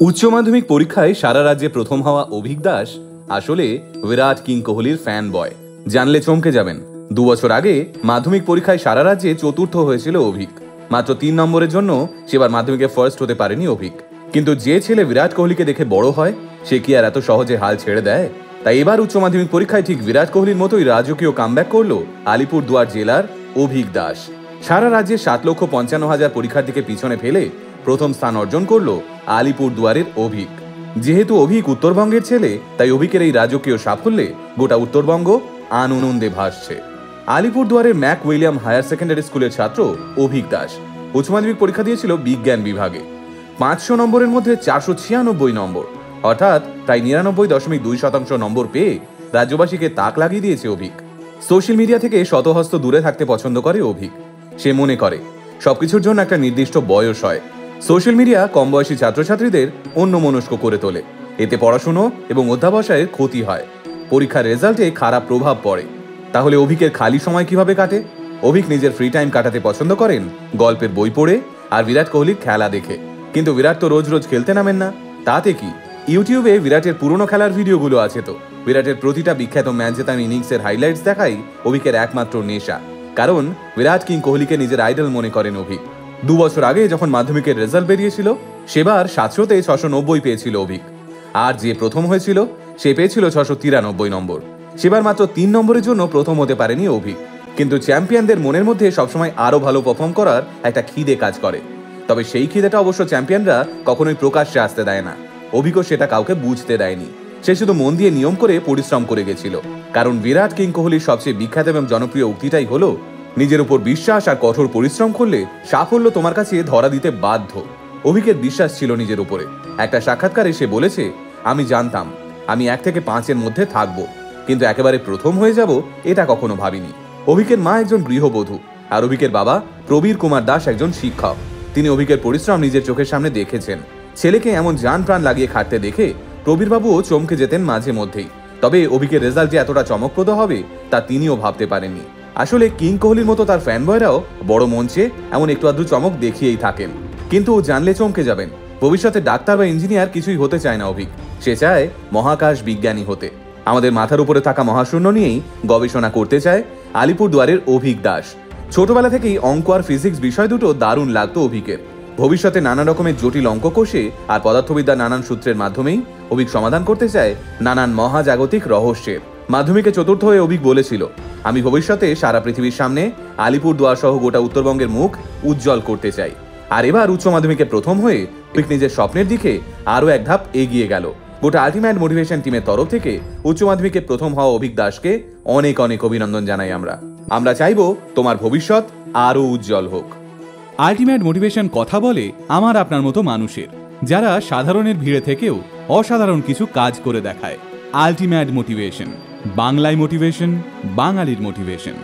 উচ্চ মাধ্যমিক পরীক্ষায় সারা রাজ্যে প্রথম হওয়া অভিক দাস আসলে বিরাট কিং কোহলির ফ্যান বয়। জানলে চমকে যাবেন, 2 বছর আগে মাধ্যমিক পরীক্ষায় সারা রাজ্যে চতুর্থ হয়েছিল অভিক। মাত্র 3 নম্বরের জন্য সেবার মাধ্যমিকে ফার্স্ট হতে পারেনি অভিক। কিন্তু যে ছেলে বিরাট কোহলিকে দেখে বড় হয়, সে কি আর এত সহজে হাল ছেড়ে দেয়? তাই এবার উচ্চ মাধ্যমিক পরীক্ষায় ঠিক বিরাট কোহলির মতোই রাজকীয় কামব্যাক করলো আলিপুরদুয়ার জেলার অভিক দাস। সারা রাজ্যে 7,55,000 পরীক্ষার্থীকে পিছনে ফেলে প্রথম স্থান অর্জন করলো আলিপুরদুয়ারের অভিক। যেহেতু অভিক উত্তরবঙ্গের ছেলে, তাই অভিকের এই রাজকীয় সাফল্যে গোটা উত্তরবঙ্গ আনন্দে ভাসছে। আলিপুরদুয়ারের ম্যাক উইলিয়াম হায়ার সেকেন্ডারি স্কুলের ছাত্র অভিক দাস উচ্চ মাধ্যমিক পরীক্ষা দিয়েছিল বিজ্ঞান বিভাগে। 500 নম্বরের মধ্যে 496 নম্বর, অর্থাৎ প্রায় 99.2% নম্বর পেয়ে রাজ্যবাসীকে তাক লাগিয়ে দিয়েছে অভিক। সোশ্যাল মিডিয়া থেকে শতহস্ত দূরে থাকতে পছন্দ করে অভিক। সে মনে করে সবকিছুর জন্য একটা নির্দিষ্ট বয়স হয়। সোশ্যাল মিডিয়া কম বয়সী ছাত্রছাত্রীদের অন্যমনস্ক করে তোলে। এতে পড়াশুনো এবং অধ্যাবসায়ের ক্ষতি হয়, পরীক্ষার রেজাল্টে খারাপ প্রভাব পড়ে। তাহলে অভিকের খালি সময় কিভাবে কাটে? অভিক নিজের ফ্রি টাইম কাটাতে পছন্দ করেন গল্পের বই পড়ে আর বিরাট কোহলির খেলা দেখে। কিন্তু বিরাট তো রোজ রোজ খেলতে নামেন না, তাতে কি? ইউটিউবে বিরাটের পুরনো খেলার ভিডিওগুলো আছে তো। বিরাটের প্রতিটা বিখ্যাত ম্যাচ জেতানো ইনিংসের হাইলাইটস দেখাই অভিকের একমাত্র নেশা। কারণ বিরাট কিং কোহলিকে নিজের আইডল মনে করেন অভিক। 2 বছর আগে যখন মাধ্যমিকের রেজাল্ট বেরিয়েছিল, সেবার 700তে 690 পেয়েছিল অভিক। আর যে প্রথম হয়েছিল সে পেয়েছিল 693 নম্বর। সেবার মাত্র 3 নম্বরের জন্য প্রথম হতে পারেনি অভিক। কিন্তু চ্যাম্পিয়নদের মনের মধ্যে সবসময় আরো ভালো পারফর্ম করার একটা খিদে কাজ করে। তবে সেই খিদেটা অবশ্য চ্যাম্পিয়নরা কখনোই প্রকাশ্যে আসতে দেয় না। অভিকও সেটা কাউকে বুঝতে দেয়নি। সে শুধু মন দিয়ে নিয়ম করে পরিশ্রম করে গেছিল। কারণ বিরাট কিং কোহলির সবচেয়ে বিখ্যাত এবং জনপ্রিয় উক্তিটাই হলো, নিজের উপর বিশ্বাস আর কঠোর পরিশ্রম করলে সাফল্য তোমার কাছে ধরা দিতে বাধ্য। অভিকের বিশ্বাস ছিল নিজের উপরে। একটা সাক্ষাৎকারে সে বলেছে, আমি জানতাম আমি 1 থেকে 5-এর মধ্যে থাকবো, কিন্তু একেবারে প্রথম হয়ে যাব এটা কখনো ভাবিনি। অভিকের মা একজন গৃহবধূ আর অভিকের বাবা প্রবীর কুমার দাস একজন শিক্ষক। তিনি অভিকের পরিশ্রম নিজের চোখের সামনে দেখেছেন। ছেলেকে এমন জান প্রাণ লাগিয়ে খাটতে দেখে প্রবীর বাবুও চমকে যেতেন মাঝে মধ্যেই। তবে অভিকের রেজাল্ট যে এতটা চমকপ্রদ হবে তা তিনিও ভাবতে পারেননি। আসলে কিং কোহলির মতো তার ফ্যান বয়রাও বড় মঞ্চে এমন একটু আধটু চমক দেখিয়েই থাকেন। কিন্তু জানলে চমকে যাবেন, ভবিষ্যতে ডাক্তার বা ইঞ্জিনিয়ার কিছুই হতে চায় না অভিক। সে চায় মহাকাশ বিজ্ঞানী হতে। আমাদের মাথার উপরে থাকা মহাশূন্য নিয়েই গবেষণা করতে চায় আলিপুরদুয়ারের অভিক দাস। ছোটবেলা থেকেই অঙ্ক আর ফিজিক্স বিষয় দুটো দারুণ লাগতো অভিকের। ভবিষ্যতে নানা রকমের জটিল অঙ্ক কষে আর পদার্থবিদ্যার নানান সূত্রের মাধ্যমেই অভিক সমাধান করতে চায় নানান মহাজাগতিক রহস্যের। মাধ্যমিকে চতুর্থ হয়ে অভিক বলেছিল, আমি ভবিষ্যতে সারা পৃথিবীর সামনে আলিপুরদুয়ার সহ গোটা উত্তরবঙ্গের মুখ উজ্জ্বল করতে চাই। আর এবার উচ্চ মাধ্যমিকে প্রথম হয়ে অভিক নিজের স্বপ্নের দিকে আরো এক ধাপ এগিয়ে গেল। গোটা আল্টিমেট মোটিভেশন টিমের তরফ থেকে উচ্চ মাধ্যমিকে প্রথম হওয়া অভিক দাসকে অনেক অনেক অভিনন্দন জানাই। আমরা চাইবো তোমার ভবিষ্যৎ আরো উজ্জ্বল হোক। আল্টিমেট মোটিভেশন কথা বলে আমার আপনার মতো মানুষের, যারা সাধারণের ভিড়ে থেকেও অসাধারণ কিছু কাজ করে দেখায়। আল্টিমেট মোটিভেশন, বাংলায় মোটিভেশন, বাঙালির মোটিভেশন।